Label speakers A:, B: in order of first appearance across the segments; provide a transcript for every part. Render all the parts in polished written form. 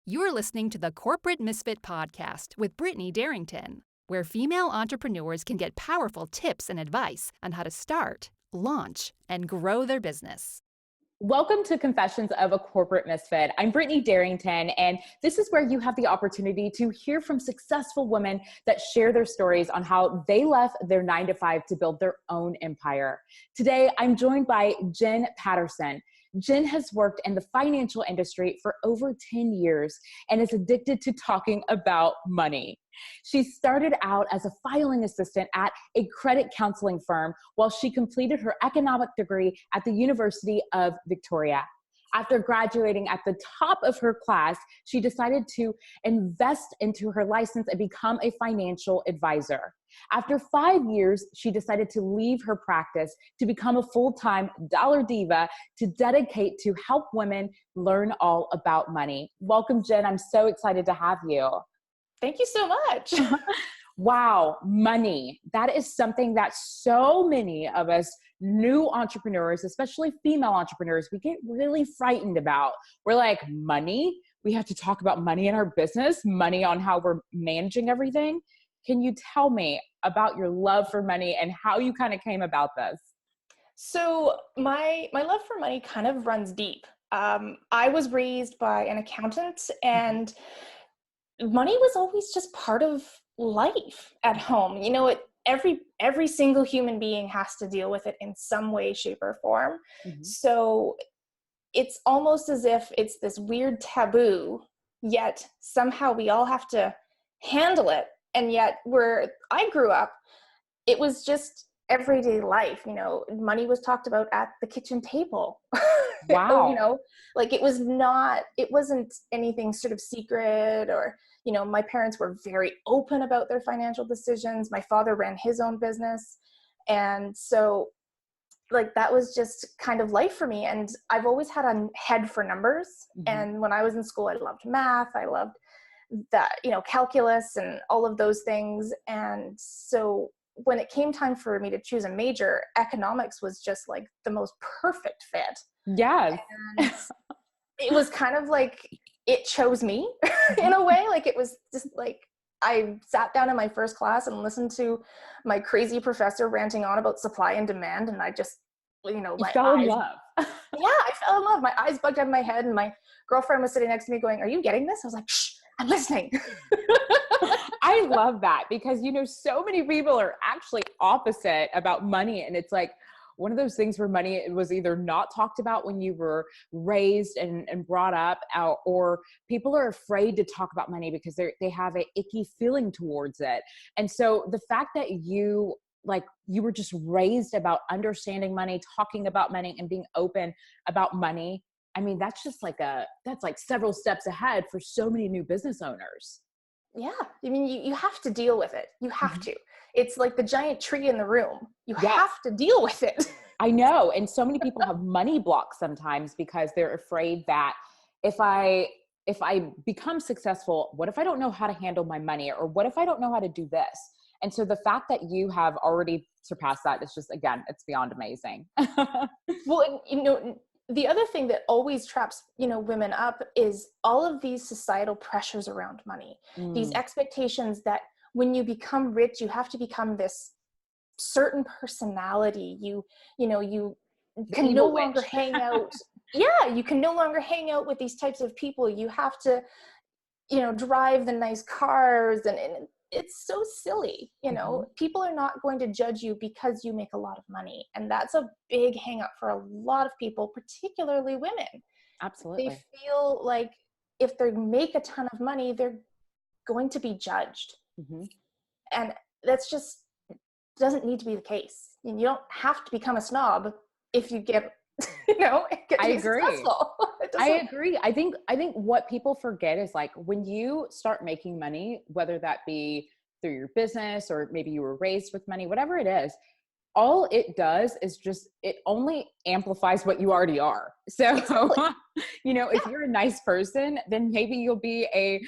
A: You're listening to the Corporate Misfit Podcast with Brittany Darrington, where female entrepreneurs can get powerful tips and advice on how to start, launch, and grow their business.
B: Welcome to Confessions of a Corporate Misfit. I'm Brittany Darrington, and this is where you have the opportunity to hear from successful women that share their stories on how they left their 9-to-5 to build their own empire. Today, I'm joined by Jen Paterson. Jen has worked in the financial industry for over 10 years and is addicted to talking about money. She started out as a filing assistant at a credit counseling firm while she completed her economic degree at the University of Victoria. After graduating at the top of her class, she decided to invest into her license and become a financial advisor. After 5 years, she decided to leave her practice to become a full-time Dollar Diva to dedicate to help women learn all about money. Welcome, Jen. I'm so excited to have you.
C: Thank you so much.
B: Wow, money. That is something that so many of us new entrepreneurs, especially female entrepreneurs, we get really frightened about. We're like, money? We have to talk about money in our business, money on how we're managing everything. Can you tell me about your love for money and how you kind of came about this?
C: So my love for money kind of runs deep. I was raised by an accountant, and money was always just part of life at home. You know, every single human being has to deal with it in some way, shape, or form.
B: Mm-hmm.
C: So it's almost as if it's this weird taboo, yet somehow we all have to handle it. And yet where I grew up, it was just everyday life. You know, money was talked about at the kitchen table.
B: Wow.
C: You know, like it wasn't anything sort of secret, or, you know, my parents were very open about their financial decisions. My father ran his own business. And so like that was just kind of life for me. And I've always had a head for numbers.
B: Mm-hmm.
C: And when I was in school, I loved math. I loved that, you know, calculus and all of those things. And so when it came time for me to choose a major, economics was just like the most perfect fit.
B: Yes.
C: And it was kind of like it chose me in a way. Like it was just like I sat down in my first class and listened to my crazy professor ranting on about supply and demand, and I just, you know,
B: you fell in love.
C: Yeah, I fell in love. My eyes bugged out of my head, and my girlfriend was sitting next to me going, "Are you getting this?" I was like, "Shh, I'm listening."
B: I love that because, you know, so many people are actually opposite about money. And it's like one of those things where money was either not talked about when you were raised and brought up, or people are afraid to talk about money because they have an icky feeling towards it. And so the fact that you were just raised about understanding money, talking about money, and being open about money, I mean, that's like several steps ahead for so many new business owners.
C: Yeah. I mean, you have to deal with it. You have to. It's like the giant tree in the room. You have to deal with it.
B: I know. And so many people have money blocks sometimes because they're afraid that if I become successful, what if I don't know how to handle my money? Or what if I don't know how to do this? And so the fact that you have already surpassed that is just, again, it's beyond amazing.
C: Well, you know, the other thing that always traps, you know, women up is all of these societal pressures around money, these expectations that when you become rich, you have to become this certain personality. You can no longer hang out. Yeah. You can no longer hang out with these types of people. You have to, you know, drive the nice cars, and it's so silly. You know, people are not going to judge you because you make a lot of money. And that's a big hang up for a lot of people, particularly women.
B: Absolutely.
C: They feel like if they make a ton of money, they're going to be judged. And that's just doesn't need to be the case. And you don't have to become a snob if you get, you know,
B: I agree.
C: Successful.
B: I agree. I think what people forget is like when you start making money, whether that be through your business or maybe you were raised with money, whatever it is, all it does is just, it only amplifies what you already are. So If you're a nice person, then maybe you'll be a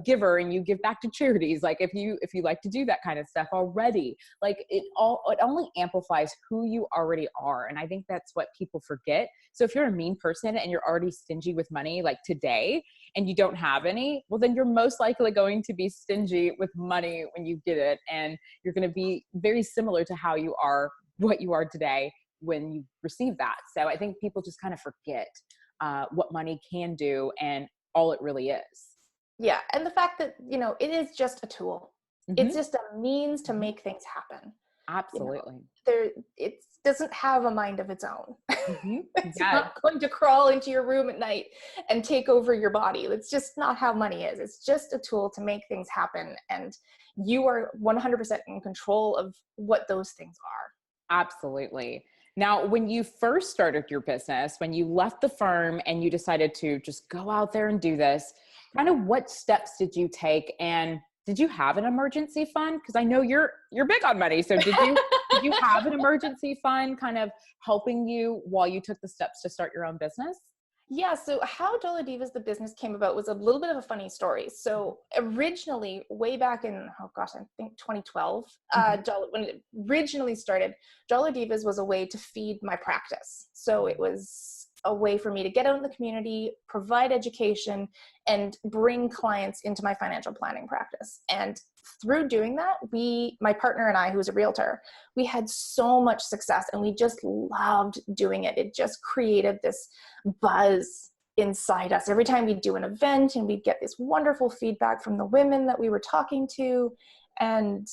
B: giver and you give back to charities. Like if you like to do that kind of stuff already, like it only amplifies who you already are. And I think that's what people forget. So if you're a mean person and you're already stingy with money, like today, and you don't have any, well, then you're most likely going to be stingy with money when you get it. And you're going to be very similar to how you are, what you are today when you receive that. So I think people just kind of forget what money can do and all it really is.
C: Yeah. And the fact that, it is just a tool.
B: Mm-hmm.
C: It's just a means to make things happen.
B: Absolutely.
C: It doesn't have a mind of its own.
B: Mm-hmm.
C: It's not going to crawl into your room at night and take over your body. It's just not how money is. It's just a tool to make things happen. And you are 100% in control of what those things are.
B: Absolutely. Now, when you first started your business, when you left the firm and you decided to just go out there and do this, kind of what steps did you take? And did you have an emergency fund? Because I know you're big on money. So did you have an emergency fund kind of helping you while you took the steps to start your own business?
C: Yeah. So how Dollar Divas, the business, came about was a little bit of a funny story. So originally, way back in, I think 2012, when it originally started, Dollar Divas was a way to feed my practice. So it was a way for me to get out in the community, provide education, and bring clients into my financial planning practice. And through doing that, my partner and I, who's a realtor, we had so much success and we just loved doing it. It just created this buzz inside us. Every time we'd do an event and we'd get this wonderful feedback from the women that we were talking to. And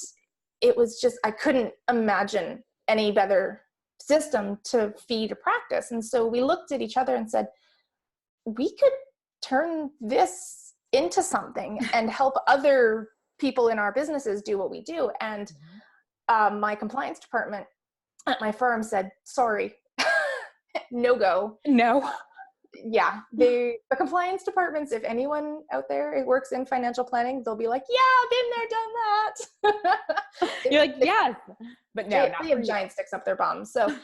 C: it was just, I couldn't imagine any better system to feed a practice. And so we looked at each other and said, we could turn this into something and help other people in our businesses do what we do. And my compliance department at my firm said, sorry, no go.
B: No.
C: Yeah. The compliance departments, if anyone out there works in financial planning, they'll be like, yeah, been there, done that.
B: You're like, yes, but no,
C: they have giant sticks up their bums. So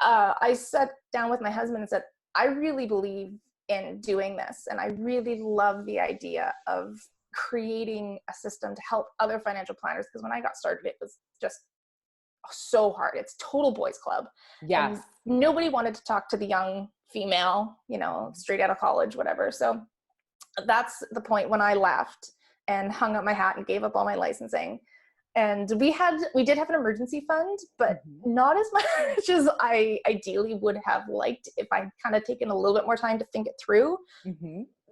C: I sat down with my husband and said, I really believe in doing this. And I really love the idea of creating a system to help other financial planners. Because when I got started, it was just so hard. It's total boys club.
B: Yes.
C: And nobody wanted to talk to the young female, straight out of college, whatever. So that's the point when I left and hung up my hat and gave up all my licensing. And we did have an emergency fund, but not as much as I ideally would have liked if I'd kind of taken a little bit more time to think it through.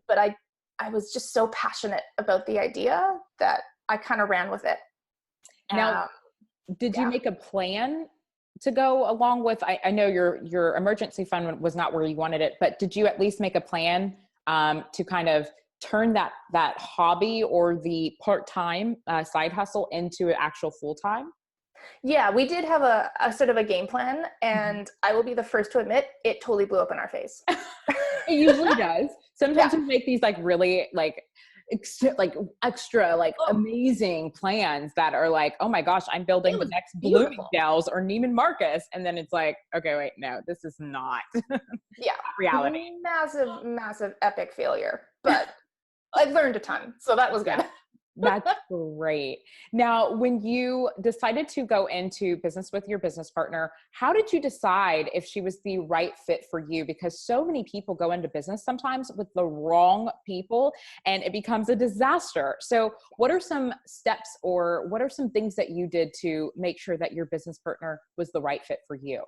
C: But I was just so passionate about the idea that I kind of ran with it.
B: Now, did you make a plan to go along with, I know your emergency fund was not where you wanted it, but did you at least make a plan to kind of turn that hobby or the part-time side hustle into an actual full-time?
C: Yeah, we did have a sort of a game plan, and I will be the first to admit it totally blew up in our face.
B: It usually does. Sometimes we make these really extra amazing plans that are like, oh my gosh, I'm building the next Bloomingdale's or Neiman Marcus. And then it's like, okay, wait, no, this is not reality.
C: Massive epic failure. But I learned a ton. So that was good.
B: Yeah. That's great. Now, when you decided to go into business with your business partner, how did you decide if she was the right fit for you? Because so many people go into business sometimes with the wrong people and it becomes a disaster. So what are some steps or what are some things that you did to make sure that your business partner was the right fit for you?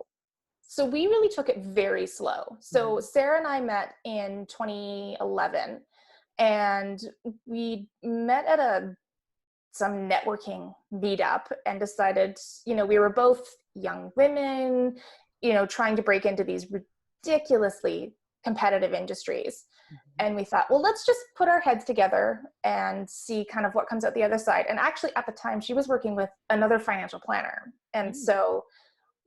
C: So we really took it very slow. So Sarah and I met in 2011. And we met at some networking meetup and decided, we were both young women, trying to break into these ridiculously competitive industries. And we thought, well, let's just put our heads together and see kind of what comes out the other side. And actually at the time she was working with another financial planner. And so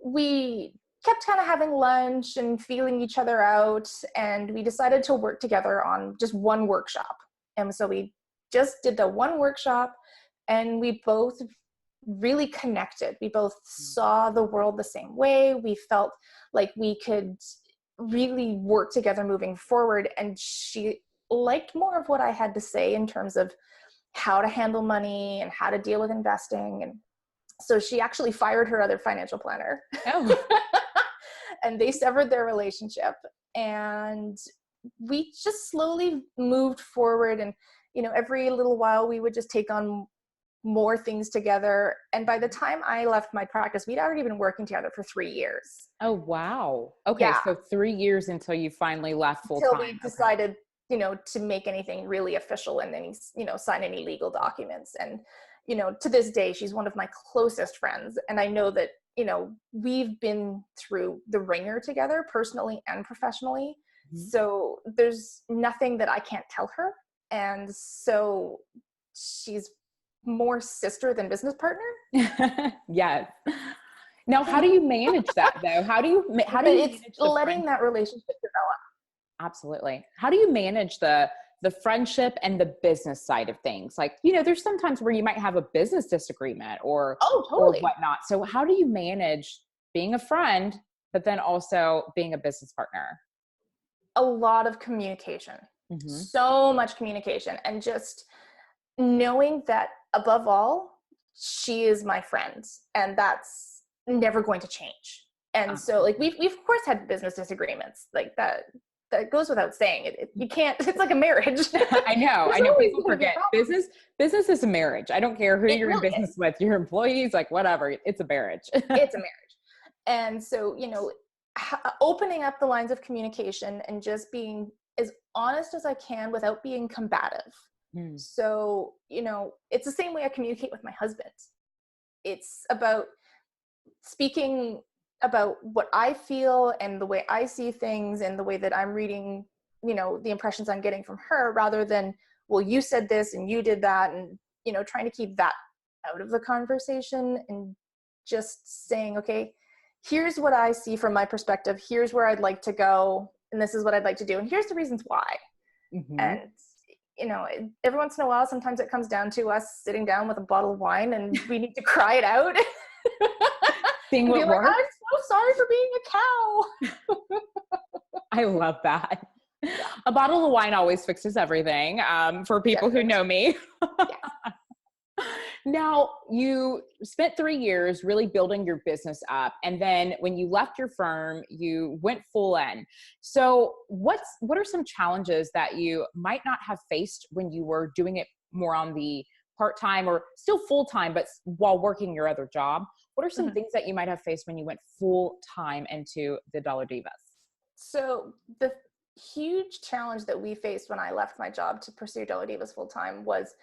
C: we kept kind of having lunch and feeling each other out. And we decided to work together on just one workshop. And so we just did the one workshop and we both really connected. We both saw the world the same way. We felt like we could really work together moving forward. And she liked more of what I had to say in terms of how to handle money and how to deal with investing. And so she actually fired her other financial planner.
B: Oh.
C: And they severed their relationship. And we just slowly moved forward. And, every little while we would just take on more things together. And by the time I left my practice, we'd already been working together for 3 years.
B: Oh, wow. Okay.
C: Yeah.
B: So 3 years until you finally left full time.
C: Until we decided, to make anything really official and any, sign any legal documents. And, to this day, she's one of my closest friends. And I know that, we've been through the ringer together personally and professionally. Mm-hmm. So there's nothing that I can't tell her. And so she's more sister than business partner.
B: Yes. Now, how do you manage that though? How do you
C: it's letting that relationship develop?
B: Absolutely. How do you manage the friendship and the business side of things? Like, there's sometimes where you might have a business disagreement or
C: totally.
B: Or whatnot. So how do you manage being a friend, but then also being a business partner?
C: A lot of communication, so much communication, and just knowing that above all, she is my friend, and that's never going to change. And so like we've of course had business disagreements like that goes without saying. You can't, it's like a marriage.
B: I know people forget business is a marriage. I don't care who you're in business with, your employees, like whatever, it's a marriage.
C: It's a marriage. And so, opening up the lines of communication and just being as honest as I can without being combative. So, it's the same way I communicate with my husband. It's about speaking about what I feel and the way I see things and the way that I'm reading, the impressions I'm getting from her, rather than, well, you said this and you did that, and, trying to keep that out of the conversation and just saying, okay, here's what I see from my perspective. Here's where I'd like to go. And this is what I'd like to do. And here's the reasons why. Mm-hmm. And, every once in a while, sometimes it comes down to us sitting down with a bottle of wine and we need to cry it out.
B: Seeing what works.
C: I'm so sorry for being a cow.
B: I love that. A bottle of wine always fixes everything. For people who know me. Yes. Now, you spent 3 years really building your business up. And then when you left your firm, you went full in. So what are some challenges that you might not have faced when you were doing it more on the part-time or still full-time, but while working your other job? What are some things that you might have faced when you went full-time into the Dollar Divas?
C: So the huge challenge that we faced when I left my job to pursue Dollar Divas full-time was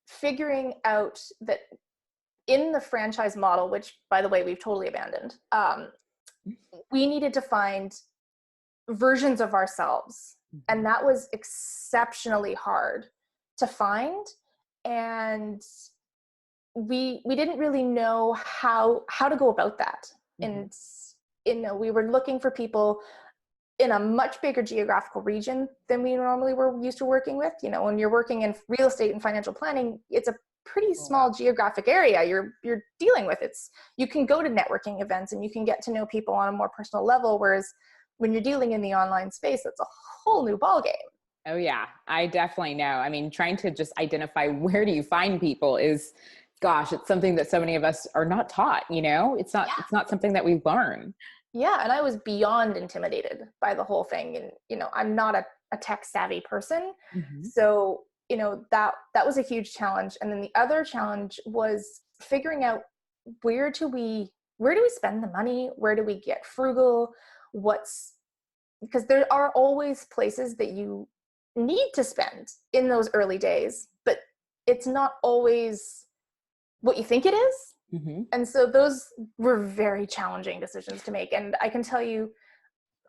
C: figuring out that in the franchise model, which by the way, we've totally abandoned, we needed to find versions of ourselves. And that was exceptionally hard to find. And we didn't really know how to go about that. And, we were looking for people in a much bigger geographical region than we normally were used to working with. When you're working in real estate and financial planning, it's a pretty small geographic area you're dealing with. You can go to networking events and you can get to know people on a more personal level. Whereas when you're dealing in the online space, that's a whole new ballgame.
B: Oh yeah, I definitely know. I mean, trying to just identify where do you find people is, gosh, it's something that so many of us are not taught, it's not something that we learn.
C: Yeah. And I was beyond intimidated by the whole thing. And, I'm not a tech savvy person. So, that was a huge challenge. And then the other challenge was figuring out where do we spend the money? Where do we get frugal? Because there are always places that you need to spend in those early days, but it's not always what you think it is. And so those were very challenging decisions to make. And I can tell you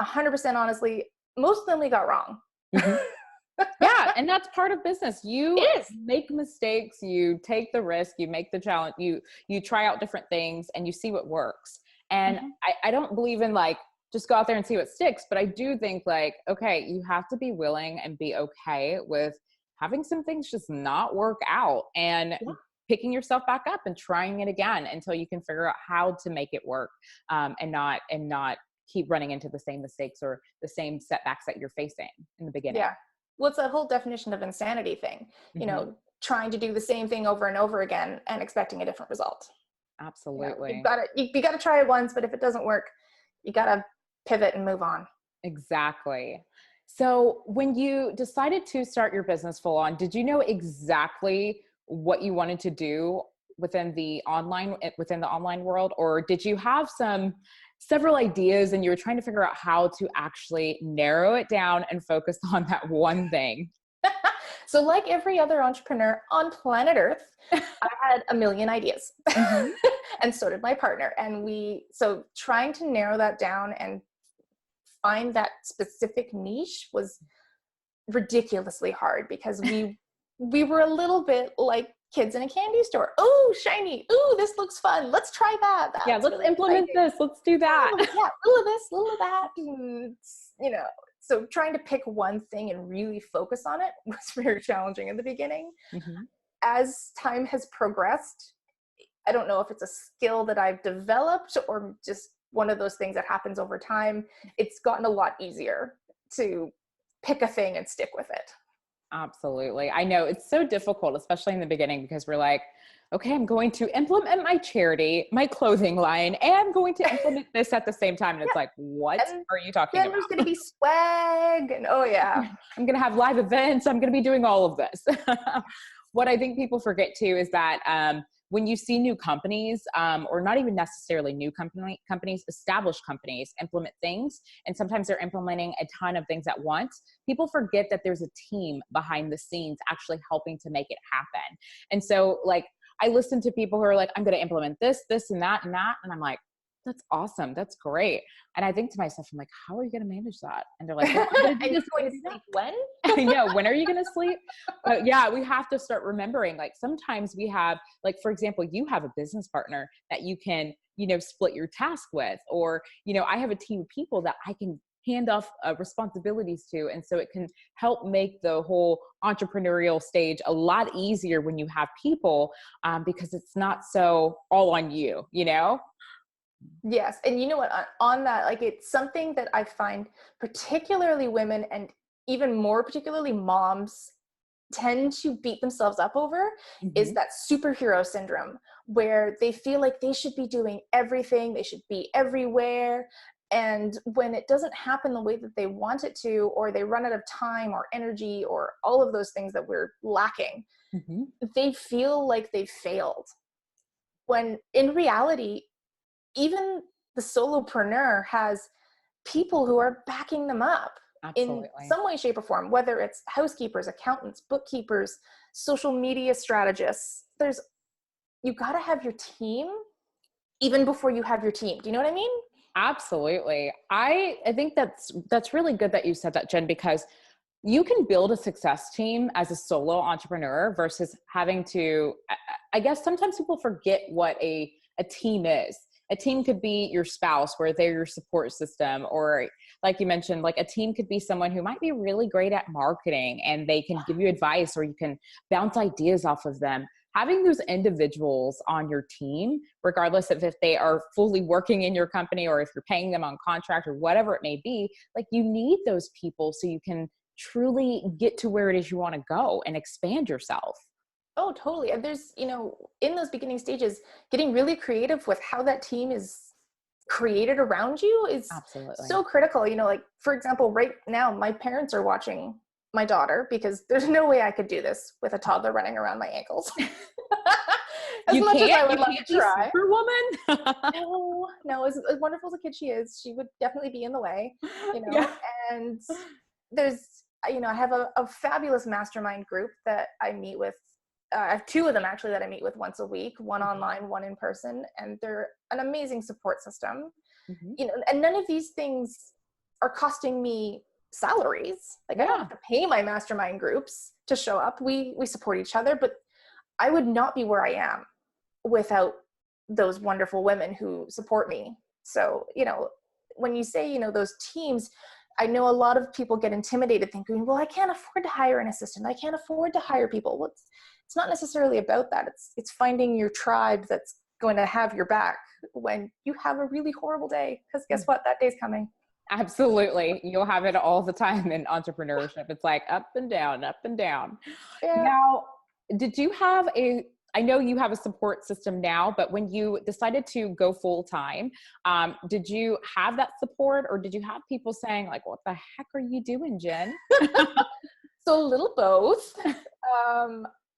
C: 100% honestly, most of them we got wrong.
B: Yeah. And that's part of business. You make mistakes, you take the risk, you make the challenge, you try out different things and you see what works. And I don't believe in like, just go out there and see what sticks. But I do think like, okay, you have to be willing and be okay with having some things just not work out and picking yourself back up and trying it again until you can figure out how to make it work, and not keep running into the same mistakes or the same setbacks that you're facing in the beginning.
C: Yeah. Well, it's that whole definition of insanity thing, you know, trying to do the same thing over and over again and expecting a different result.
B: Absolutely.
C: You gotta try it once, but if it doesn't work, you gotta pivot and move on.
B: Exactly. So when you decided to start your business full on, did you know exactly what you wanted to do within the online world, or did you have several ideas and you were trying to figure out how to actually narrow it down and focus on that one thing?
C: So like every other entrepreneur on planet Earth, I had a million ideas. And so did my partner. And so trying to narrow that down and find that specific niche was ridiculously hard, because we were a little bit like kids in a candy store. Oh, shiny. Ooh, this looks fun. Let's try that.
B: Yeah, let's really implement this. Let's do that.
C: Yeah, little of this, little of that. And, you know, so trying to pick one thing and really focus on it was very challenging in the beginning. As time has progressed, I don't know if it's a skill that I've developed or just one of those things that happens over time. It's gotten a lot easier to pick a thing and stick with it.
B: Absolutely. I know it's so difficult, especially in the beginning, because we're like, okay, I'm going to implement my charity, my clothing line, and I'm going to implement this at the same time. And it's like, what are you talking about?
C: There's going to be swag and
B: I'm going to have live events. I'm going to be doing all of this. What I think people forget too is that when you see new companies, or not even necessarily new companies, established companies implement things, and sometimes they're implementing a ton of things at once, people forget that there's a team behind the scenes actually helping to make it happen. And so like, I listen to people who are like, I'm going to implement this, this, and that, and that. And I'm like, that's awesome. That's great. And I think to myself, I'm like, how are you going to manage that? And they're like, well, I'm going to
C: sleep when?
B: I know. When are you going to sleep? But yeah, we have to start remembering, like, sometimes we have, like, for example, you have a business partner that you can, you know, split your task with, or, you know, I have a team of people that I can hand off responsibilities to. And so it can help make the whole entrepreneurial stage a lot easier when you have people, because it's not so all on you, you know?
C: Yes. And you know what, on that, like, it's something that I find particularly women, and even more particularly moms, tend to beat themselves up over is that superhero syndrome, where they feel like they should be doing everything, they should be everywhere. And when it doesn't happen the way that they want it to, or they run out of time or energy or all of those things that we're lacking, they feel like they've failed. When in reality, even the solopreneur has people who are backing them up. Absolutely. In some way, shape, or form, whether it's housekeepers, accountants, bookkeepers, social media strategists. You got to have your team even before you have your team. Do you know what I mean?
B: Absolutely. I think that's really good that you said that, Jen, because you can build a success team as a solo entrepreneur versus having to, I guess sometimes people forget what a team is. A team could be your spouse, where they're your support system, or like you mentioned, like a team could be someone who might be really great at marketing and they can give you advice, or you can bounce ideas off of them. Having those individuals on your team, regardless of if they are fully working in your company or if you're paying them on contract or whatever it may be, like, you need those people so you can truly get to where it is you want to go and expand yourself.
C: Oh, totally. And there's, you know, in those beginning stages, getting really creative with how that team is created around you is absolutely so critical. You know, like, for example, right now, my parents are watching my daughter, because there's no way I could do this with a toddler running around my ankles. As much as I would love to try. Superwoman? No, as wonderful as a kid she is, she would definitely be in the way, you know. Yeah. And there's, you know, I have a fabulous mastermind group that I meet with. I have two of them actually that I meet with once a week, one online, one in person, and they're an amazing support system. You know, and none of these things are costing me salaries. Like, I don't have to pay my mastermind groups to show up. We support each other, but I would not be where I am without those wonderful women who support me. So, you know, when you say, you know, those teams, I know a lot of people get intimidated thinking, well, I can't afford to hire an assistant. I can't afford to hire people. Well, it's not necessarily about that. It's finding your tribe that's going to have your back when you have a really horrible day. Because guess what? That day's coming.
B: Absolutely. You'll have it all the time in entrepreneurship. It's like up and down, up and down.
C: Yeah.
B: Now, did you have I know you have a support system now, but when you decided to go full time, did you have that support, or did you have people saying like, what the heck are you doing, Jen?
C: So a little both.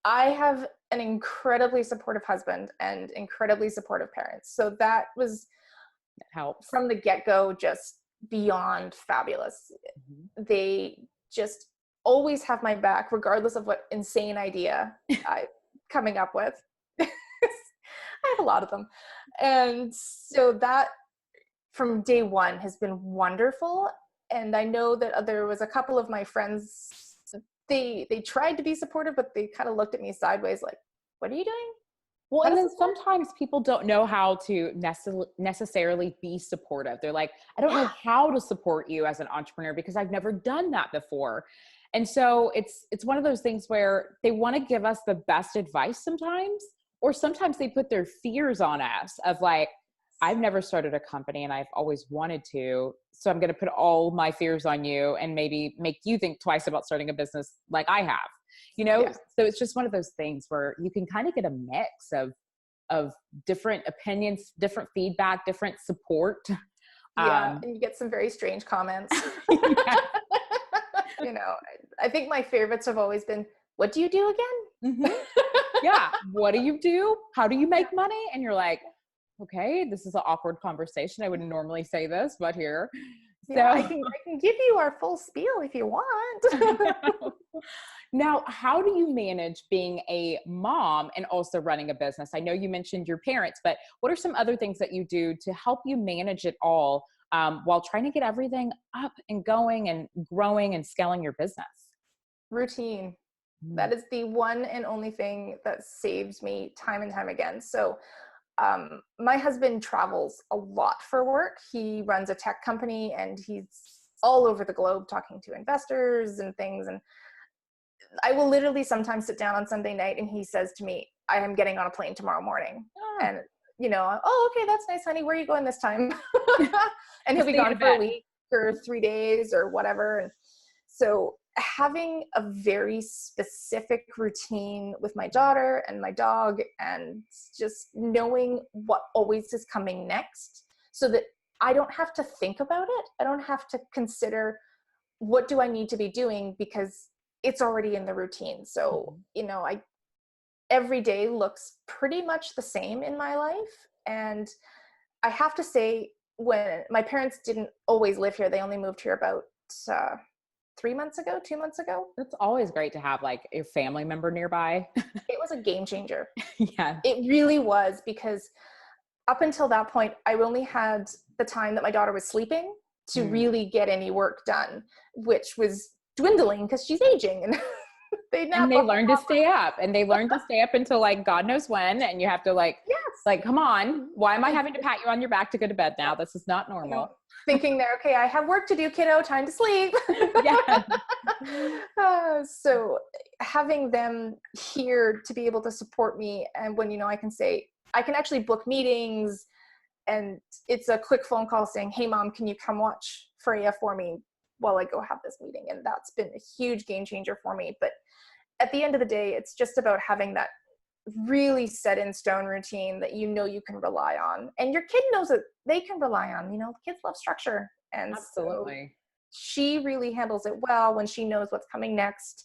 C: I have an incredibly supportive husband and incredibly supportive parents. So that
B: helps
C: from the get-go, just beyond fabulous.
B: Mm-hmm.
C: They just always have my back, regardless of what insane idea I'm coming up with. I have a lot of them. And so that from day one has been wonderful. And I know that there was a couple of my friends, they tried to be supportive, but they kind of looked at me sideways like, what are you doing?
B: Well, and then sometimes people don't know how to necessarily be supportive. They're like, I don't know how to support you as an entrepreneur because I've never done that before. And so it's one of those things where they want to give us the best advice sometimes, or sometimes they put their fears on us of like, I've never started a company and I've always wanted to, so I'm going to put all my fears on you and maybe make you think twice about starting a business like I have. So it's just one of those things where you can kind of get a mix of different opinions, different feedback, different support.
C: And you get some very strange comments. I think my favorites have always been, what do you do again?
B: Mm-hmm. Yeah. What do you do? How do you make money? And you're like, okay, this is an awkward conversation. I wouldn't normally say this, but here.
C: Yeah, so I can give you our full spiel if you want.
B: Now, how do you manage being a mom and also running a business? I know you mentioned your parents, but what are some other things that you do to help you manage it all while trying to get everything up and going and growing and scaling your business?
C: Routine. That is the one and only thing that saves me time and time again. So my husband travels a lot for work. He runs a tech company and he's all over the globe talking to investors and things. And I will literally sometimes sit down on Sunday night and he says to me, I am getting on a plane tomorrow morning. And, oh, okay, that's nice, honey. Where are you going this time? And he'll be gone for a week or 3 days or whatever. And so having a very specific routine with my daughter and my dog, and just knowing what always is coming next so that I don't have to think about it. I don't have to consider what do I need to be doing because it's already in the routine. So, every day looks pretty much the same in my life. And I have to say, when my parents didn't always live here, they only moved here about 2 months ago.
B: It's always great to have like a family member nearby.
C: It was a game changer.
B: Yeah.
C: It really was, because up until that point, I only had the time that my daughter was sleeping to really get any work done, which was dwindling because she's aging and they
B: learn to stay up until like God knows when. And you have to like, come on, why am I having to pat you on your back to go to bed now? This is not normal.
C: Thinking there, okay, I have work to do, kiddo, time to sleep.
B: Yeah.
C: So having them here to be able to support me, and when, I can say, I can actually book meetings, and it's a quick phone call saying, hey mom, can you come watch Freya for me while I go have this meeting? And that's been a huge game changer for me. But at the end of the day, it's just about having that really set in stone routine that you can rely on, and your kid knows that they can rely on. Kids love structure, and
B: absolutely.
C: So she really handles it well when she knows what's coming next,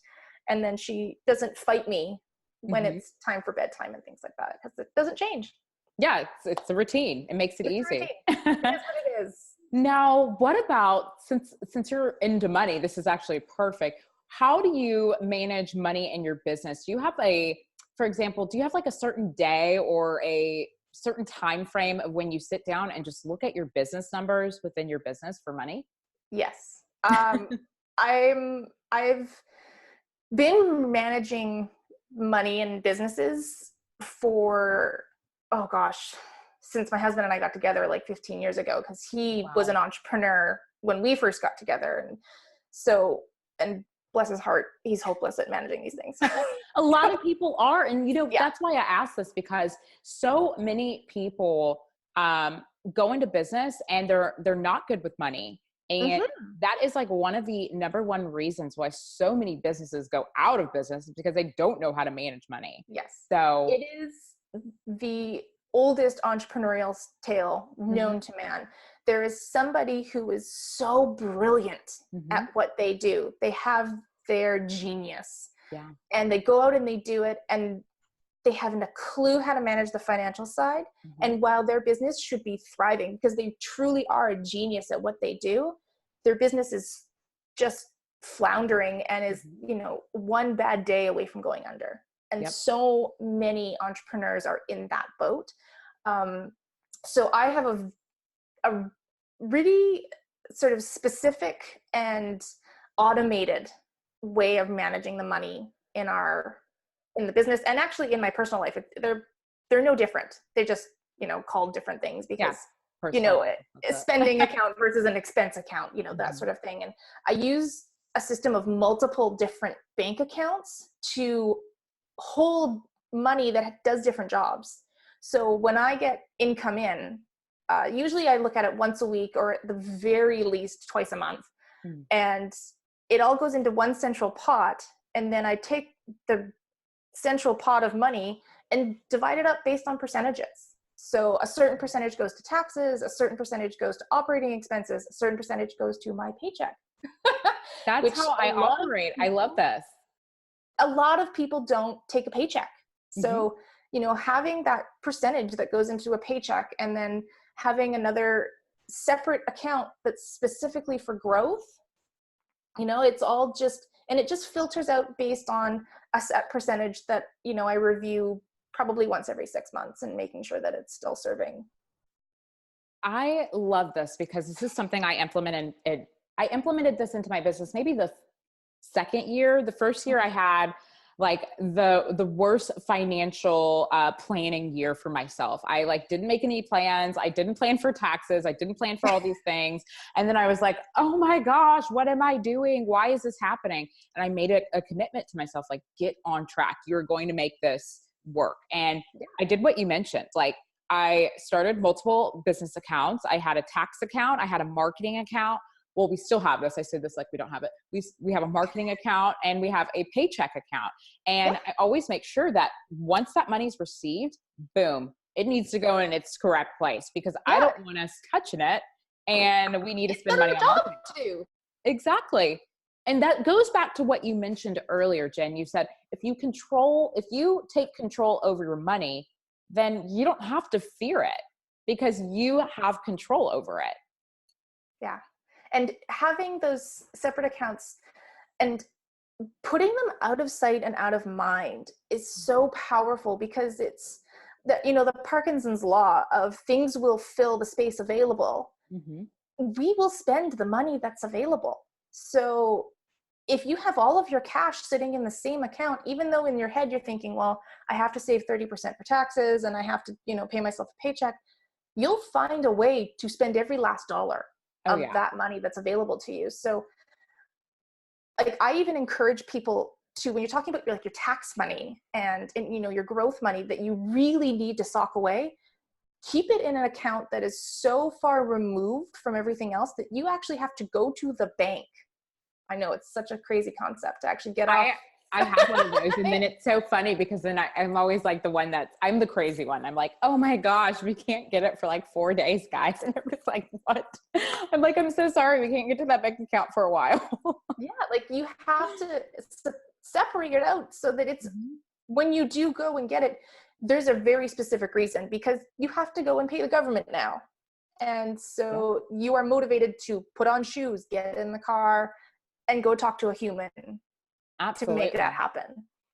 C: and then she doesn't fight me when it's time for bedtime and things like that, because it doesn't change.
B: Yeah, it's a routine. It makes it easy.
C: It is what it is.
B: Now, what about, since you're into money, this is actually perfect. How do you manage money in your business? Do you have for example, do you have like a certain day or a certain time frame of when you sit down and just look at your business numbers within your business for money?
C: Yes. I've been managing money in businesses for, oh gosh, since my husband and I got together like 15 years ago, because he was an entrepreneur when we first got together. And so, and bless his heart, he's hopeless at managing these things.
B: A lot of people are. And, you know,
C: Yeah.
B: that's why I asked this, because so many people go into business and they're not good with money. And that is like one of the number one reasons why so many businesses go out of business, is because they don't know how to manage money.
C: Yes.
B: So
C: it is the oldest entrepreneurial tale known to man. There is somebody who is so brilliant at what they do. They have their genius.
B: Yeah.
C: And they go out and they do it, and they haven't a clue how to manage the financial side. And while their business should be thriving because they truly are a genius at what they do, their business is just floundering and is, you know, one bad day away from going under. And so many entrepreneurs are in that boat. So I have a really sort of specific and automated way of managing the money in the business, and actually in my personal life. They're no different. They just, you know, called different things because, you know, a spending account versus an expense account, you know, that sort of thing. And I use a system of multiple different bank accounts to hold money that does different jobs. So when I get income in, usually I look at it once a week, or at the very least twice a month. And it all goes into one central pot. And then I take the central pot of money and divide it up based on percentages. So a certain percentage goes to taxes, a certain percentage goes to operating expenses, a certain percentage goes to my paycheck.
B: That's how I operate. I love this.
C: A lot of people don't take a paycheck. So, you know, having that percentage that goes into a paycheck, and then having another separate account that's specifically for growth, you know, it's all just, and it just filters out based on a set percentage that, you know, I review probably once every 6 months, and making sure that it's still serving.
B: I love this, because this is something I implemented. I implemented this into my business maybe the second year. The first year I had like the worst financial planning year for myself. I like didn't make any plans. I didn't plan for taxes. I didn't plan for all these things. And then I was like, oh my gosh, what am I doing? Why is this happening? And I made it a commitment to myself, like, get on track. You're going to make this work. And I did what you mentioned. Like, I started multiple business accounts. I had a tax account. I had a marketing account. Well, we still have this. I said this like we don't have it. We have a marketing account, and we have a paycheck account. And I always make sure that once that money's received, boom, it needs to go in its correct place, because I don't want us touching it, and we need to spend money on marketing.
C: Too.
B: Exactly. And that goes back to what you mentioned earlier, Jen. You said, if you take control over your money, then you don't have to fear it, because you have control over it.
C: Yeah. And having those separate accounts and putting them out of sight and out of mind is so powerful, because it's that, you know, the Parkinson's law of things will fill the space available. We will spend the money that's available. So if you have all of your cash sitting in the same account, even though in your head you're thinking, well, I have to save 30% for taxes, and I have to, you know, pay myself a paycheck, you'll find a way to spend every last dollar of that money that's available to you. So like, I even encourage people to, when you're talking about like your tax money and you know, your growth money that you really need to sock away, keep it in an account that is so far removed from everything else that you actually have to go to the bank. I know it's such a crazy concept to actually get off.
B: I have one of those. And then it's so funny, because then I'm always like I'm the crazy one. I'm like, oh my gosh, we can't get it for like 4 days, guys. And everybody's like, what? I'm like, I'm so sorry. We can't get to that bank account for a while.
C: Yeah. Like, you have to separate it out so that it's, when you do go and get it, there's a very specific reason, because you have to go and pay the government now. And so you are motivated to put on shoes, get in the car, and go talk to a human. Absolutely. To make that happen.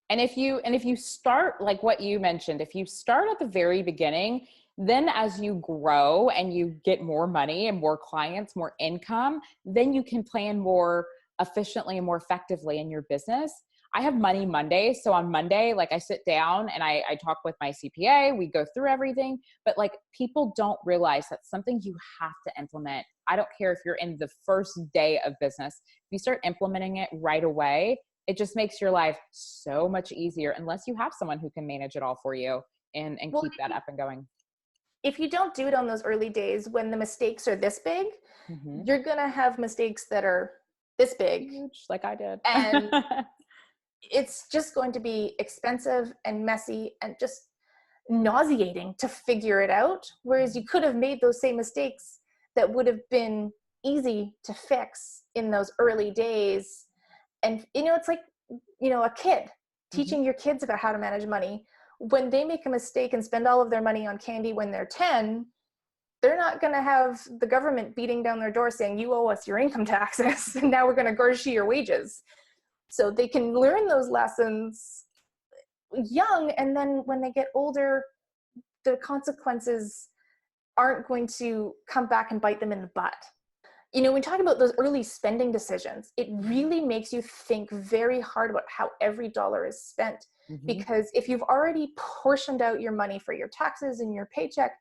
B: And if you start, like what you mentioned, if you start at the very beginning, then as you grow and you get more money and more clients, more income, then you can plan more efficiently and more effectively in your business. I have money Monday. So on Monday, like I sit down and I talk with my CPA, we go through everything, but like people don't realize that's something you have to implement. I don't care if you're in the first day of business. If you start implementing it right away, it just makes your life so much easier, unless you have someone who can manage it all for you and
C: Well,
B: keep that up and going.
C: if you don't do it on those early days when the mistakes are this big, you're going to have mistakes that are this big.
B: Huge, like I did.
C: And it's just going to be expensive and messy and just nauseating to figure it out. Whereas you could have made those same mistakes that would have been easy to fix in those early days. And, it's like, a kid teaching your kids about how to manage money. When they make a mistake and spend all of their money on candy when they're 10, they're not going to have the government beating down their door saying, you owe us your income taxes, and now we're going to garnish your wages. So they can learn those lessons young, and then when they get older, the consequences aren't going to come back and bite them in the butt. When we talk about those early spending decisions, it really makes you think very hard about how every dollar is spent. Because if you've already portioned out your money for your taxes and your paycheck,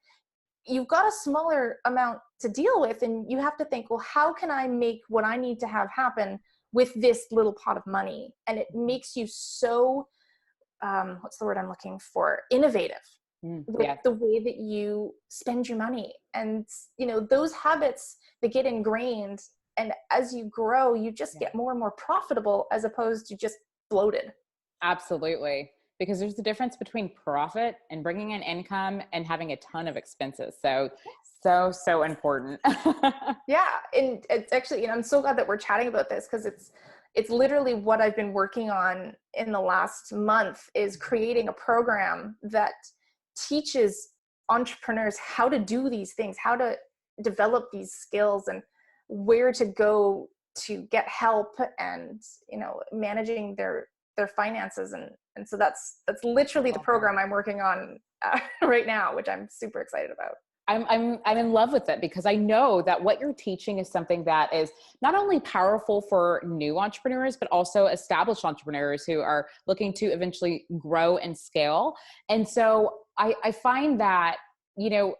C: you've got a smaller amount to deal with, and you have to think, well, how can I make what I need to have happen with this little pot of money? And it makes you so, what's the word I'm looking for? Innovative with the way that you spend your money. And, those habits that get ingrained, and as you grow, you just get more and more profitable as opposed to just bloated.
B: Absolutely. Because there's a difference between profit and bringing in income and having a ton of expenses. So important.
C: Yeah. And it's actually, I'm so glad that we're chatting about this, because it's literally what I've been working on in the last month, is creating a program that teaches entrepreneurs how to do these things, how to develop these skills, and where to go to get help, and, managing their finances. And so that's literally the program I'm working on right now, which I'm super excited about.
B: I'm in love with it, because I know that what you're teaching is something that is not only powerful for new entrepreneurs, but also established entrepreneurs who are looking to eventually grow and scale. And so I find that,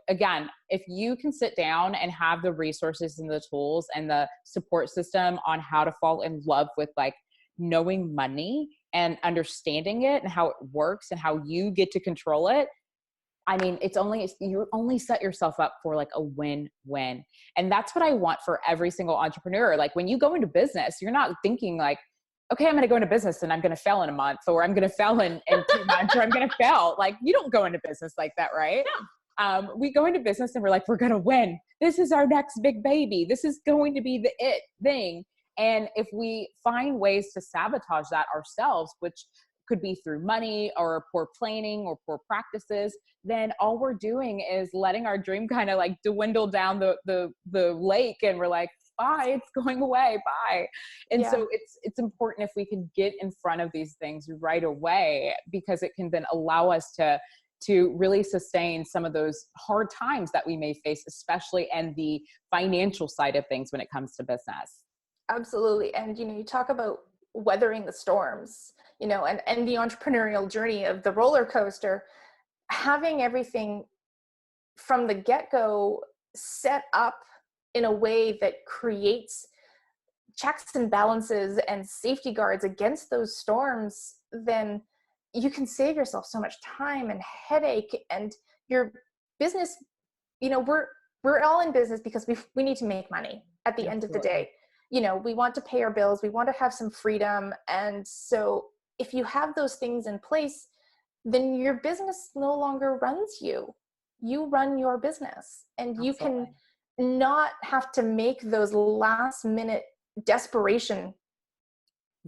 B: again, if you can sit down and have the resources and the tools and the support system on how to fall in love with like knowing money and understanding it and how it works and how you get to control it, I mean, you only set yourself up for like a win-win. And that's what I want for every single entrepreneur. Like when you go into business, you're not thinking like, okay, I'm going to go into business and I'm going to fail in a month, or I'm going to fail in 2 months, or I'm going to fail. Like you don't go into business like that, right? Yeah. We go into business and we're like, we're going to win. This is our next big baby. This is going to be the it thing. And if we find ways to sabotage that ourselves, which could be through money or poor planning or poor practices, then all we're doing is letting our dream kind of like dwindle down the lake, and we're like, bye, it's going away, bye. And so it's important if we can get in front of these things right away, because it can then allow us to really sustain some of those hard times that we may face, especially in the financial side of things when it comes to business.
C: Absolutely. And, you talk about weathering the storms, and the entrepreneurial journey of the roller coaster, having everything from the get-go set up in a way that creates checks and balances and safety guards against those storms, then you can save yourself so much time and headache. And your business, we're all in business because we need to make money at the end of the day. We want to pay our bills, we want to have some freedom. And so if you have those things in place, then your business no longer runs you. You run your business, and you can not have to make those last minute desperation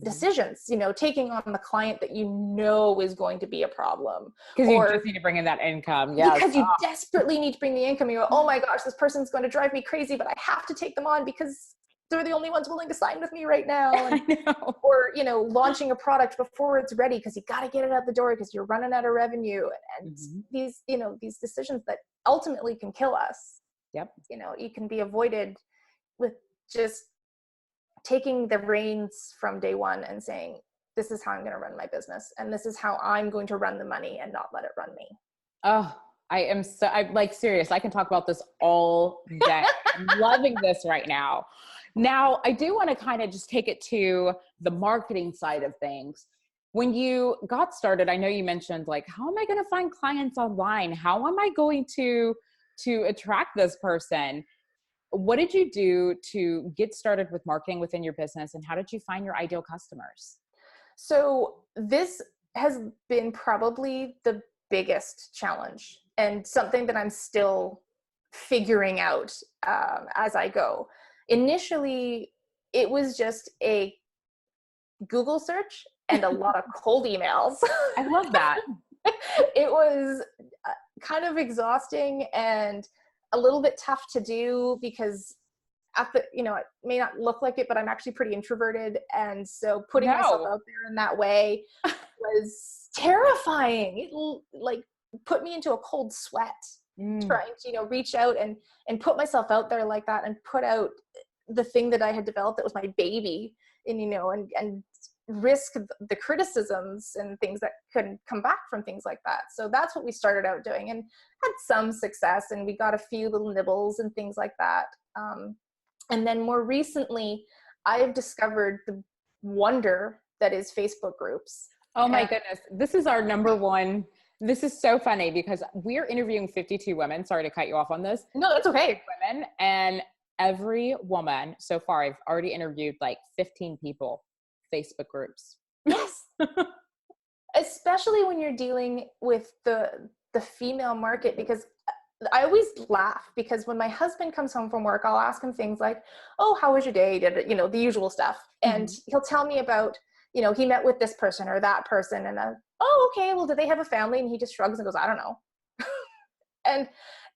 C: decisions, taking on the client that is going to be a problem.
B: Because you just need to bring in that income. Yeah.
C: Because you desperately need to bring the income. You go, oh my gosh, this person's going to drive me crazy, but I have to take them on because they're the only ones willing to sign with me right now. And,
B: I know.
C: Or, launching a product before it's ready because you got to get it out the door because you're running out of revenue. And these decisions that ultimately can kill us.
B: Yep.
C: You can be avoided with just taking the reins from day one and saying, this is how I'm going to run my business. And this is how I'm going to run the money and not let it run me.
B: Oh, I'm like serious. I can talk about this all day. I'm loving this right now. Now, I do want to kind of just take it to the marketing side of things. When you got started, I know you mentioned like, how am I going to find clients online? How am I going to attract this person? What did you do to get started with marketing within your business, and how did you find your ideal customers?
C: So this has been probably the biggest challenge, and something that I'm still figuring out as I go. Initially, it was just a Google search and a lot of cold emails.
B: I love that.
C: It was kind of exhausting and a little bit tough to do because it may not look like it, but I'm actually pretty introverted. And so putting myself out there in that way was terrifying. It like put me into a cold sweat trying to, reach out and put myself out there like that and put out the thing that I had developed that was my baby and risk the criticisms and things that could come back from things like that. So that's what we started out doing and had some success, and we got a few little nibbles and things like that. And then more recently, I have discovered the wonder that is Facebook groups.
B: Oh my goodness. This is our number one. This is so funny because we're interviewing 52 women. Sorry to cut you off on this.
C: No, that's okay.
B: Women, and every woman so far, I've already interviewed like 15 people, Facebook groups.
C: Yes. Especially when you're dealing with the female market, because I always laugh because when my husband comes home from work, I'll ask him things like, oh, how was your day? The usual stuff. And he'll tell me about, he met with this person or that person. And oh, okay, well, do they have a family? And he just shrugs and goes, I don't know. And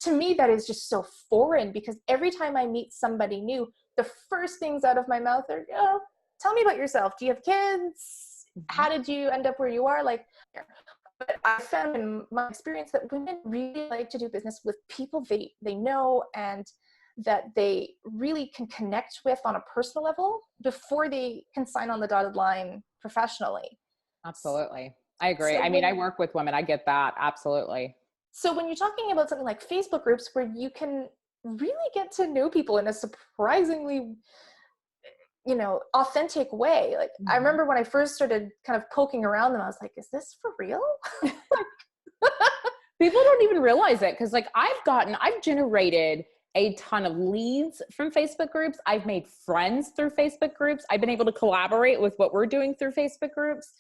C: to me, that is just so foreign because every time I meet somebody new, the first things out of my mouth are, tell me about yourself. Do you have kids? How did you end up where you are? But I found in my experience that women really like to do business with people they know and that they really can connect with on a personal level before they can sign on the dotted line professionally.
B: Absolutely. I agree. I work with women. I get that. Absolutely.
C: So when you're talking about something like Facebook groups where you can really get to know people in a surprisingly authentic way. Like I remember when I first started kind of poking around them, I was like, is this for real?
B: People don't even realize it. Cause like I've generated a ton of leads from Facebook groups. I've made friends through Facebook groups. I've been able to collaborate with what we're doing through Facebook groups.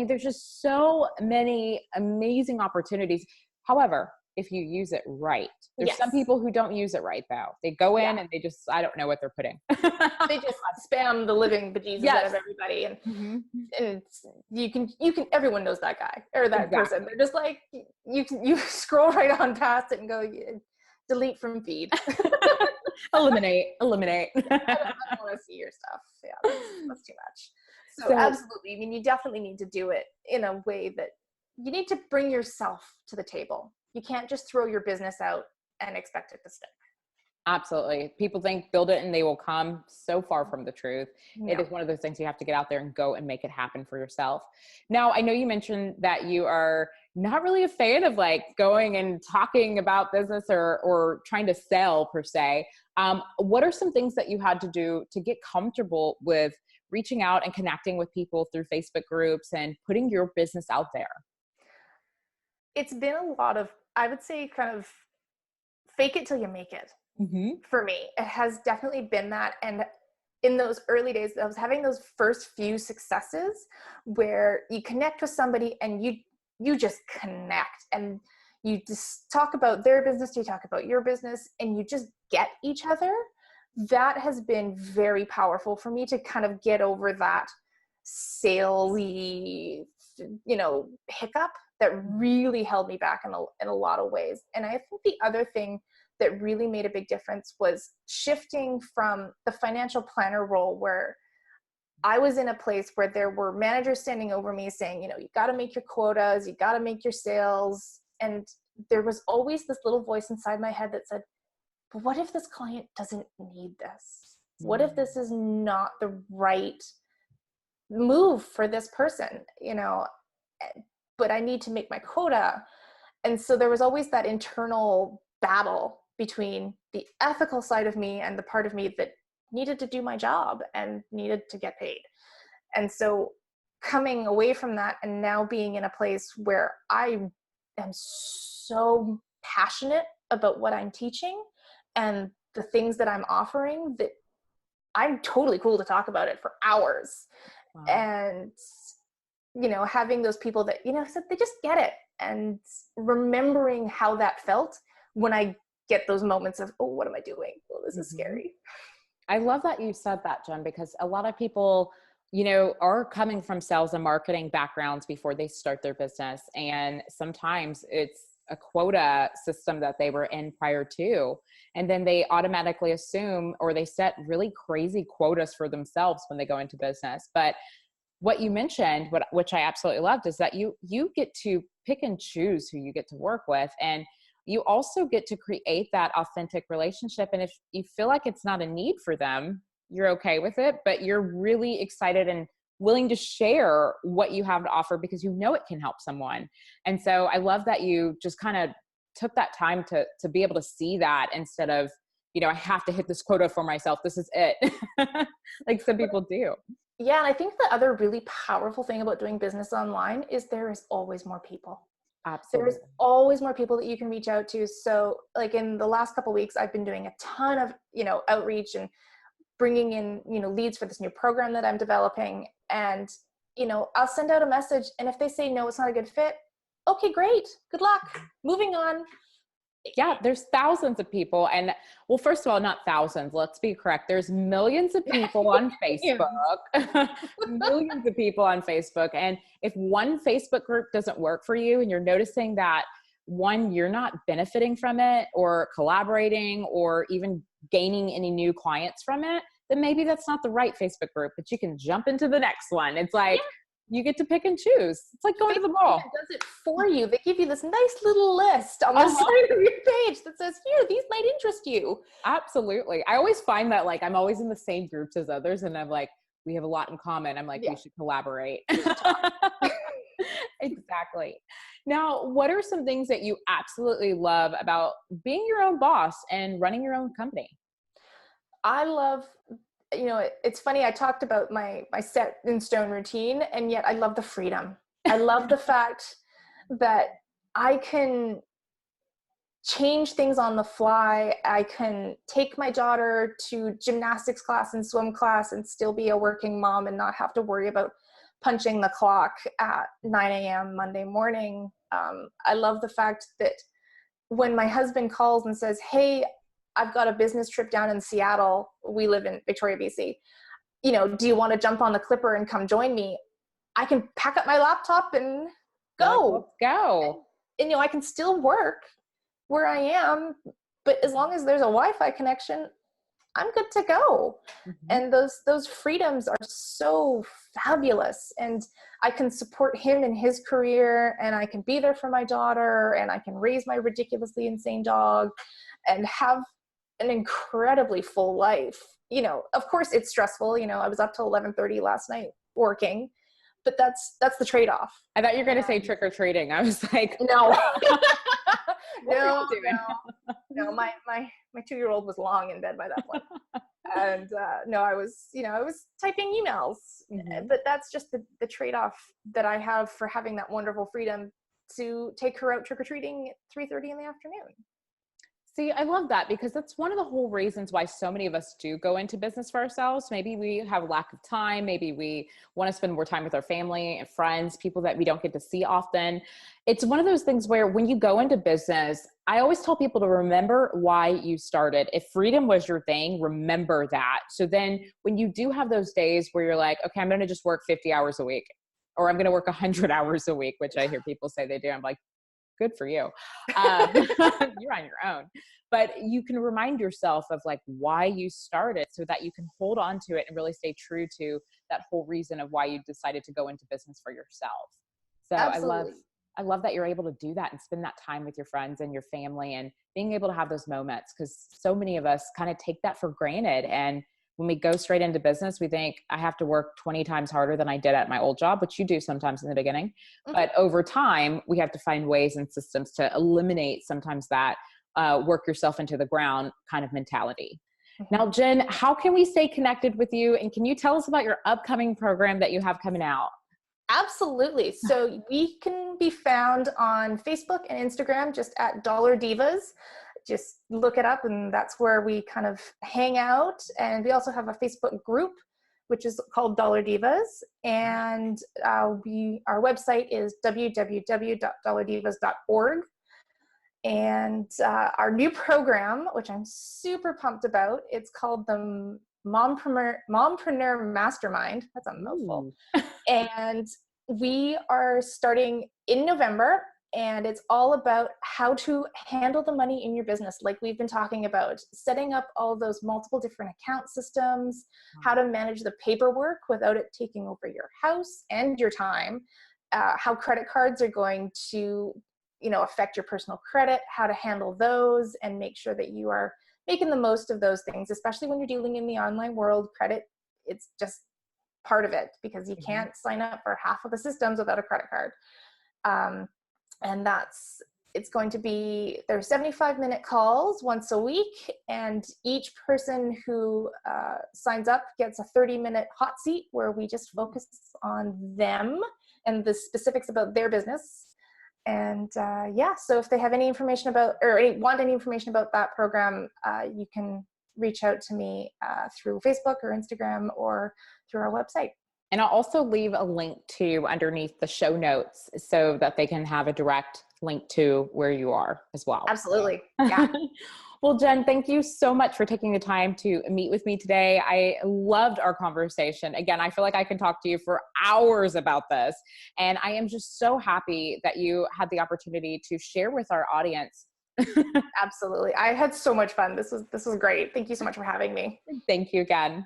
B: There's just so many amazing opportunities. However, if you use it right. There's some people who don't use it right though. They go in and they just, I don't know what they're putting.
C: They just spam the living bejesus out of everybody. And you can, everyone knows that guy or that person. They're just like, you scroll right on past it and go, delete from feed.
B: Eliminate.
C: I don't want to see your stuff. Yeah, that's too much. So absolutely. You definitely need to do it in a way that you need to bring yourself to the table. You can't just throw your business out and expect it to stick.
B: Absolutely. People think build it and they will come. So far from the truth. Yeah. It is one of those things you have to get out there and go and make it happen for yourself. Now, I know you mentioned that you are not really a fan of like going and talking about business or trying to sell per se. What are some things that you had to do to get comfortable with reaching out and connecting with people through Facebook groups and putting your business out there?
C: It's been a lot of, I would say, kind of fake it till you make it. For me, it has definitely been that. And in those early days, I was having those first few successes where you connect with somebody and you just connect and you just talk about their business, you talk about your business, and you just get each other. That has been very powerful for me to kind of get over that salesy, hiccup that really held me back in a lot of ways. And I think the other thing that really made a big difference was shifting from the financial planner role where I was in a place where there were managers standing over me saying, you got to make your quotas, you got to make your sales. And there was always this little voice inside my head that said, but what if this client doesn't need this? What if this is not the right move for this person, but I need to make my quota. And so there was always that internal battle between the ethical side of me and the part of me that needed to do my job and needed to get paid. And so coming away from that and now being in a place where I am so passionate about what I'm teaching and the things that I'm offering, that I'm totally cool to talk about it for hours. Wow. And, having those people that, so they just get it, and remembering how that felt when I get those moments of, oh, what am I doing? Oh, this is scary.
B: I love that you said that, Jen, because a lot of people, are coming from sales and marketing backgrounds before they start their business. And sometimes it's a quota system that they were in prior to. And then they automatically assume, or they set really crazy quotas for themselves when they go into business. But what you mentioned, which I absolutely loved, is that you get to pick and choose who you get to work with. And you also get to create that authentic relationship. And if you feel like it's not a need for them, you're okay with it, but you're really excited and willing to share what you have to offer because it can help someone. And so I love that you just kind of took that time to be able to see that instead of, I have to hit this quota for myself. This is it. Like some people do.
C: Yeah. And I think the other really powerful thing about doing business online is there is always more people.
B: Absolutely.
C: There's always more people that you can reach out to. So like in the last couple of weeks, I've been doing a ton of, outreach and bringing in, leads for this new program that I'm developing. And, I'll send out a message. And if they say, no, it's not a good fit. Okay, great. Good luck. Moving on.
B: Yeah, there's thousands of people. And well, first of all, not thousands, let's be correct. There's millions of people on Facebook, millions of people on Facebook. And if one Facebook group doesn't work for you and you're noticing that one, you're not benefiting from it or collaborating or even gaining any new clients from it, then maybe that's not the right Facebook group, but you can jump into the next one. It's like, you get to pick and choose. It's like going to the mall.
C: It does it for you. They give you this nice little list on the side of your page that says, here, these might interest you.
B: Absolutely. I always find that I'm always in the same groups as others. And I'm like, we have a lot in common. I'm like, we should collaborate. Exactly. Now, what are some things that you absolutely love about being your own boss and running your own company?
C: I love, it's funny. I talked about my set in stone routine, and yet I love the freedom. I love the fact that I can change things on the fly. I can take my daughter to gymnastics class and swim class and still be a working mom and not have to worry about punching the clock at 9 a.m. Monday morning. I love the fact that when my husband calls and says, hey, I've got a business trip down in Seattle. We live in Victoria, BC. Do you want to jump on the Clipper and come join me? I can pack up my laptop and go.
B: Let's go.
C: And I can still work where I am, but as long as there's a Wi-Fi connection, I'm good to go. Mm-hmm. And those freedoms are so fabulous. And I can support him in his career, and I can be there for my daughter, and I can raise my ridiculously insane dog and have an incredibly full life. Of course it's stressful. I was up till 11:30 last night working, but that's the trade-off.
B: I thought you were going to say trick-or-treating. I was like,
C: no. No, my 2-year-old was long in bed by that point. And I was typing emails, but that's just the trade-off that I have for having that wonderful freedom to take her out trick-or-treating at 3:30 in the afternoon.
B: See, I love that, because that's one of the whole reasons why so many of us do go into business for ourselves. Maybe we have a lack of time. Maybe we want to spend more time with our family and friends, people that we don't get to see often. It's one of those things where when you go into business, I always tell people to remember why you started. If freedom was your thing, remember that. So then when you do have those days where you're like, okay, I'm going to just work 50 hours a week, or I'm going to work 100 hours a week, which I hear people say they do. I'm like, good for you. You're on your own. But you can remind yourself of why you started, so that you can hold on to it and really stay true to that whole reason of why you decided to go into business for yourself. So absolutely. I love that you're able to do that and spend that time with your friends and your family and being able to have those moments, because so many of us kind of take that for granted. And when we go straight into business, we think I have to work 20 times harder than I did at my old job, which you do sometimes in the beginning. But over time, we have to find ways and systems to eliminate sometimes that work yourself into the ground kind of mentality. Now, Jen, how can we stay connected with you? And can you tell us about your upcoming program that you have coming out?
C: Absolutely. So we can be found on Facebook and Instagram just at Dollar Divas. Just look it up, and that's where we kind of hang out. And we also have a Facebook group, which is called Dollar Divas. And our website is www.dollardivas.org. And our new program, which I'm super pumped about, it's called the Mompreneur Mastermind. That's a mouthful. And we are starting in November, and it's all about how to handle the money in your business. Like we've been talking about, setting up all those multiple different account systems, how to manage the paperwork without it taking over your house and your time, how credit cards are going to, affect your personal credit, how to handle those and make sure that you are making the most of those things, especially when you're dealing in the online world. Credit, it's just part of it, because you can't sign up for half of the systems without a credit card. And it's going to be, there's 75-minute calls once a week, and each person who signs up gets a 30-minute hot seat where we just focus on them and the specifics about their business. And so if they have any information about, or want any information about that program, you can reach out to me through Facebook or Instagram or through our website.
B: And I'll also leave a link to underneath the show notes so that they can have a direct link to where you are as well.
C: Absolutely. Yeah.
B: Well, Jen, thank you so much for taking the time to meet with me today. I loved our conversation. Again, I feel like I can talk to you for hours about this. And I am just so happy that you had the opportunity to share with our audience.
C: Absolutely. I had so much fun. This was great. Thank you so much for having me.
B: Thank you again.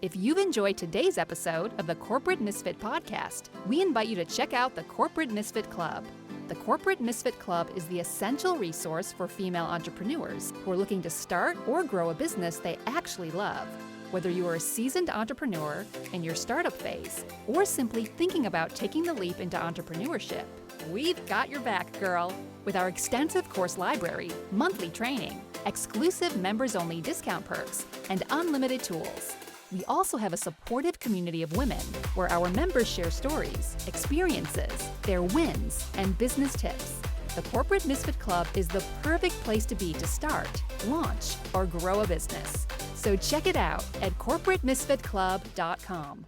A: If you've enjoyed today's episode of the Corporate Misfit Podcast, we invite you to check out the Corporate Misfit Club. The Corporate Misfit Club is the essential resource for female entrepreneurs who are looking to start or grow a business they actually love. Whether you are a seasoned entrepreneur in your startup phase or simply thinking about taking the leap into entrepreneurship, we've got your back, girl. With our extensive course library, monthly training, exclusive members-only discount perks, and unlimited tools. We also have a supportive community of women where our members share stories, experiences, their wins, and business tips. The Corporate Misfit Club is the perfect place to be to start, launch, or grow a business. So check it out at corporatemisfitclub.com.